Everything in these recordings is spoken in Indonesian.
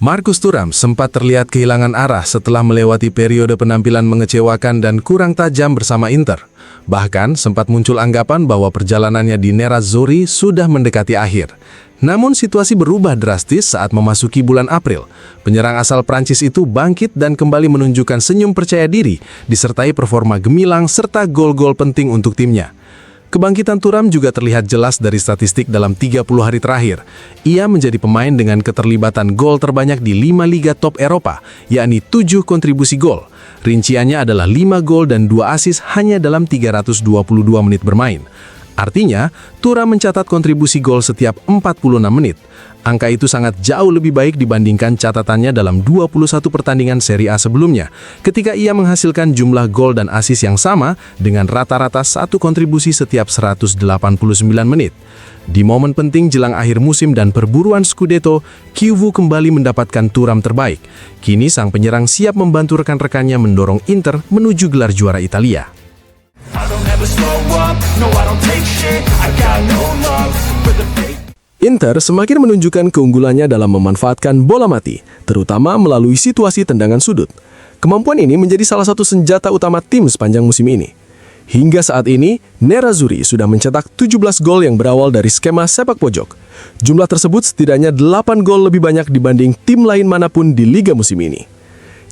Marcus Thuram sempat terlihat kehilangan arah setelah melewati periode penampilan mengecewakan dan kurang tajam bersama Inter. Bahkan sempat muncul anggapan bahwa perjalanannya di Nerazzurri sudah mendekati akhir. Namun situasi berubah drastis saat memasuki bulan April. Penyerang asal Prancis itu bangkit dan kembali menunjukkan senyum percaya diri, disertai performa gemilang serta gol-gol penting untuk timnya. Kebangkitan Thuram juga terlihat jelas dari statistik dalam 30 hari terakhir. Ia menjadi pemain dengan keterlibatan gol terbanyak di 5 liga top Eropa, yakni 7 kontribusi gol. Rinciannya adalah 5 gol dan 2 assist hanya dalam 322 menit bermain. Artinya, Thuram mencatat kontribusi gol setiap 46 menit. Angka itu sangat jauh lebih baik dibandingkan catatannya dalam 21 pertandingan Serie A sebelumnya, ketika ia menghasilkan jumlah gol dan assist yang sama dengan rata-rata 1 kontribusi setiap 189 menit. Di momen penting jelang akhir musim dan perburuan Scudetto, Chiuvu kembali mendapatkan Thuram terbaik. Kini sang penyerang siap membantu rekan-rekannya mendorong Inter menuju gelar juara Italia. Inter semakin menunjukkan keunggulannya dalam memanfaatkan bola mati, terutama melalui situasi tendangan sudut. Kemampuan ini menjadi salah satu senjata utama tim sepanjang musim ini. Hingga saat ini, Nerazzurri sudah mencetak 17 gol yang berawal dari skema sepak pojok. Jumlah tersebut setidaknya 8 gol lebih banyak dibanding tim lain manapun di liga musim ini.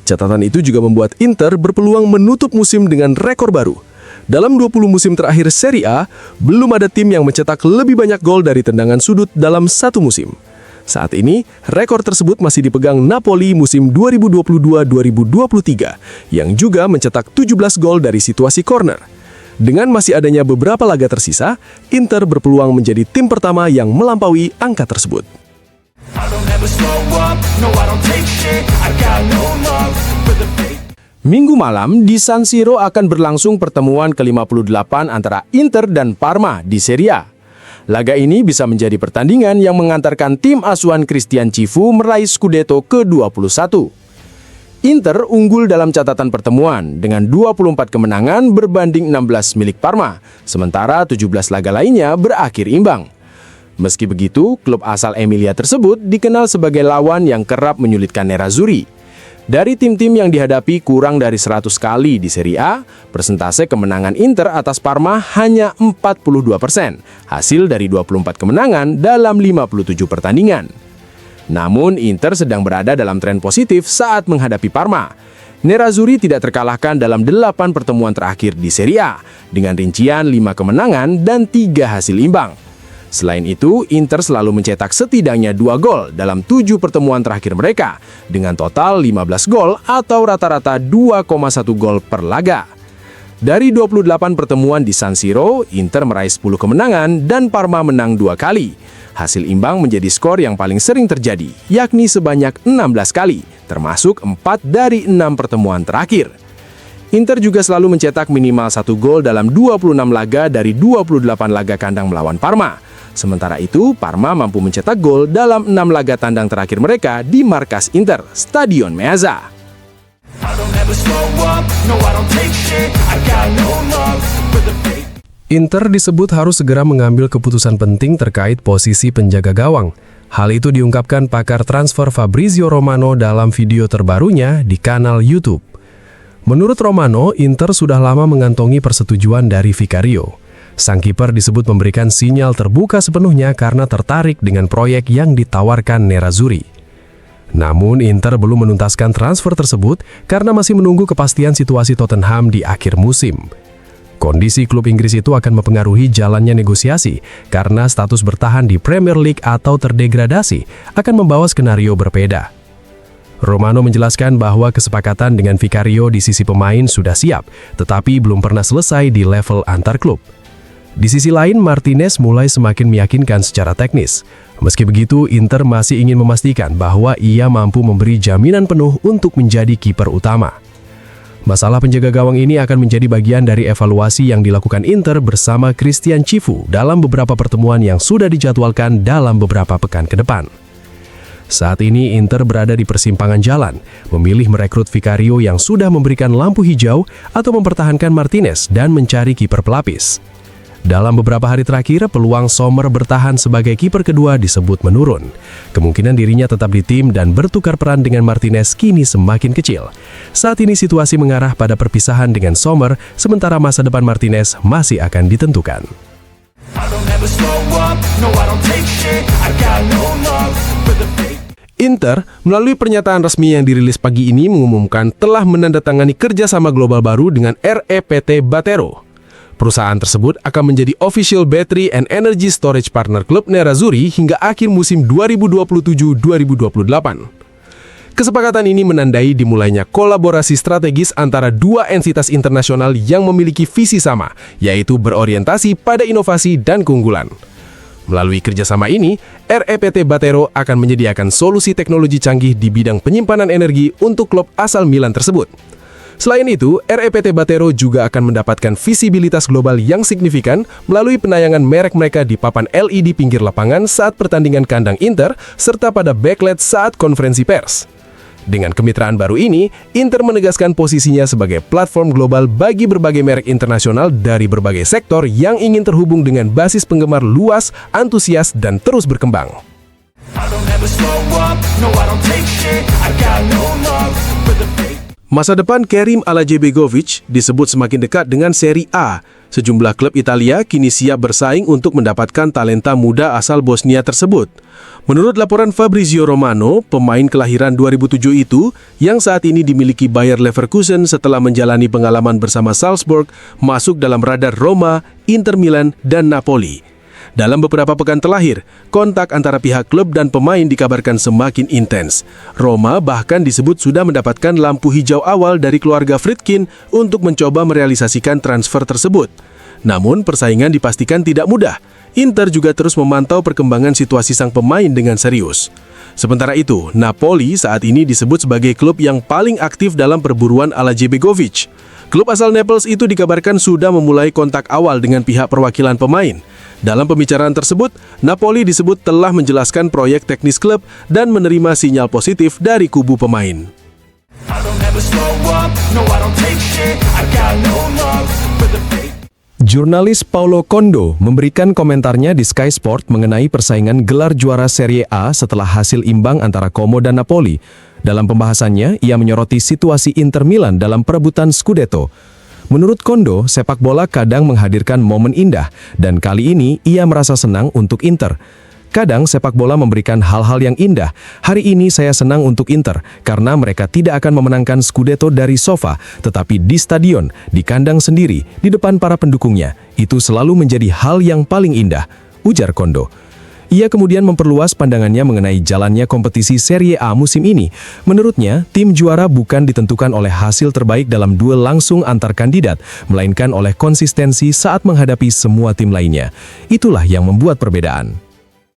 Catatan itu juga membuat Inter berpeluang menutup musim dengan rekor baru. Dalam 20 musim terakhir Serie A, belum ada tim yang mencetak lebih banyak gol dari tendangan sudut dalam satu musim. Saat ini, rekor tersebut masih dipegang Napoli musim 2022-2023, yang juga mencetak 17 gol dari situasi corner. Dengan masih adanya beberapa laga tersisa, Inter berpeluang menjadi tim pertama yang melampaui angka tersebut. Minggu malam di San Siro akan berlangsung pertemuan ke-58 antara Inter dan Parma di Serie A. Laga ini bisa menjadi pertandingan yang mengantarkan tim asuhan Christian Chiuvu meraih Scudetto ke-21. Inter unggul dalam catatan pertemuan dengan 24 kemenangan berbanding 16 milik Parma, sementara 17 laga lainnya berakhir imbang. Meski begitu, klub asal Emilia tersebut dikenal sebagai lawan yang kerap menyulitkan Nerazzurri. Dari tim-tim yang dihadapi kurang dari 100 kali di Serie A, persentase kemenangan Inter atas Parma hanya 42%, hasil dari 24 kemenangan dalam 57 pertandingan. Namun, Inter sedang berada dalam tren positif saat menghadapi Parma. Nerazzurri tidak terkalahkan dalam 8 pertemuan terakhir di Serie A, dengan rincian 5 kemenangan dan 3 hasil imbang. Selain itu, Inter selalu mencetak setidaknya 2 gol dalam 7 pertemuan terakhir mereka, dengan total 15 gol atau rata-rata 2,1 gol per laga. Dari 28 pertemuan di San Siro, Inter meraih 10 kemenangan dan Parma menang 2 kali. Hasil imbang menjadi skor yang paling sering terjadi, yakni sebanyak 16 kali, termasuk 4 dari 6 pertemuan terakhir. Inter juga selalu mencetak minimal 1 gol dalam 26 laga dari 28 laga kandang melawan Parma. Sementara itu, Parma mampu mencetak gol dalam 6 laga tandang terakhir mereka di markas Inter, Stadion Meazza. Inter disebut harus segera mengambil keputusan penting terkait posisi penjaga gawang. Hal itu diungkapkan pakar transfer Fabrizio Romano dalam video terbarunya di kanal YouTube. Menurut Romano, Inter sudah lama mengantongi persetujuan dari Vicario. Sang kiper disebut memberikan sinyal terbuka sepenuhnya karena tertarik dengan proyek yang ditawarkan Nerazzurri. Namun, Inter belum menuntaskan transfer tersebut karena masih menunggu kepastian situasi Tottenham di akhir musim. Kondisi klub Inggris itu akan mempengaruhi jalannya negosiasi karena status bertahan di Premier League atau terdegradasi akan membawa skenario berbeda. Romano menjelaskan bahwa kesepakatan dengan Vicario di sisi pemain sudah siap, tetapi belum pernah selesai di level antar klub. Di sisi lain, Martinez mulai semakin meyakinkan secara teknis. Meski begitu, Inter masih ingin memastikan bahwa ia mampu memberi jaminan penuh untuk menjadi kiper utama. Masalah penjaga gawang ini akan menjadi bagian dari evaluasi yang dilakukan Inter bersama Christian Chiuvu dalam beberapa pertemuan yang sudah dijadwalkan dalam beberapa pekan ke depan. Saat ini Inter berada di persimpangan jalan, memilih merekrut Vicario yang sudah memberikan lampu hijau atau mempertahankan Martinez dan mencari kiper pelapis. Dalam beberapa hari terakhir, peluang Sommer bertahan sebagai kiper kedua disebut menurun. Kemungkinan dirinya tetap di tim dan bertukar peran dengan Martinez kini semakin kecil. Saat ini situasi mengarah pada perpisahan dengan Sommer, sementara masa depan Martinez masih akan ditentukan. Inter, melalui pernyataan resmi yang dirilis pagi ini mengumumkan telah menandatangani kerjasama global baru dengan REPT Batero. Perusahaan tersebut akan menjadi official battery and energy storage partner klub Nerazzurri hingga akhir musim 2027-2028. Kesepakatan ini menandai dimulainya kolaborasi strategis antara dua entitas internasional yang memiliki visi sama, yaitu berorientasi pada inovasi dan keunggulan. Melalui kerjasama ini, REPT Batero akan menyediakan solusi teknologi canggih di bidang penyimpanan energi untuk klub asal Milan tersebut. Selain itu, REPT Batero juga akan mendapatkan visibilitas global yang signifikan melalui penayangan merek mereka di papan LED pinggir lapangan saat pertandingan kandang Inter, serta pada backlight saat konferensi pers. Dengan kemitraan baru ini, Inter menegaskan posisinya sebagai platform global bagi berbagai merek internasional dari berbagai sektor yang ingin terhubung dengan basis penggemar luas, antusias, dan terus berkembang. Masa depan Kerim Alajebegovic disebut semakin dekat dengan Serie A. Sejumlah klub Italia kini siap bersaing untuk mendapatkan talenta muda asal Bosnia tersebut. Menurut laporan Fabrizio Romano, pemain kelahiran 2007 itu, yang saat ini dimiliki Bayer Leverkusen setelah menjalani pengalaman bersama Salzburg, masuk dalam radar Roma, Inter Milan, dan Napoli. Dalam beberapa pekan terakhir, kontak antara pihak klub dan pemain dikabarkan semakin intens. Roma bahkan disebut sudah mendapatkan lampu hijau awal dari keluarga Friedkin untuk mencoba merealisasikan transfer tersebut. Namun, persaingan dipastikan tidak mudah. Inter juga terus memantau perkembangan situasi sang pemain dengan serius. Sementara itu, Napoli saat ini disebut sebagai klub yang paling aktif dalam perburuan Alajebegovic. Klub asal Naples itu dikabarkan sudah memulai kontak awal dengan pihak perwakilan pemain. Dalam pembicaraan tersebut, Napoli disebut telah menjelaskan proyek teknis klub dan menerima sinyal positif dari kubu pemain. Jurnalis Paulo Condo memberikan komentarnya di Sky Sport mengenai persaingan gelar juara Serie A setelah hasil imbang antara Como dan Napoli. Dalam pembahasannya, ia menyoroti situasi Inter Milan dalam perebutan Scudetto. Menurut Condo, sepak bola kadang menghadirkan momen indah, dan kali ini ia merasa senang untuk Inter. Kadang sepak bola memberikan hal-hal yang indah. Hari ini saya senang untuk Inter, karena mereka tidak akan memenangkan Scudetto dari sofa, tetapi di stadion, di kandang sendiri, di depan para pendukungnya. Itu selalu menjadi hal yang paling indah, ujar Condo. Ia kemudian memperluas pandangannya mengenai jalannya kompetisi Serie A musim ini. Menurutnya, tim juara bukan ditentukan oleh hasil terbaik dalam duel langsung antar kandidat, melainkan oleh konsistensi saat menghadapi semua tim lainnya. Itulah yang membuat perbedaan.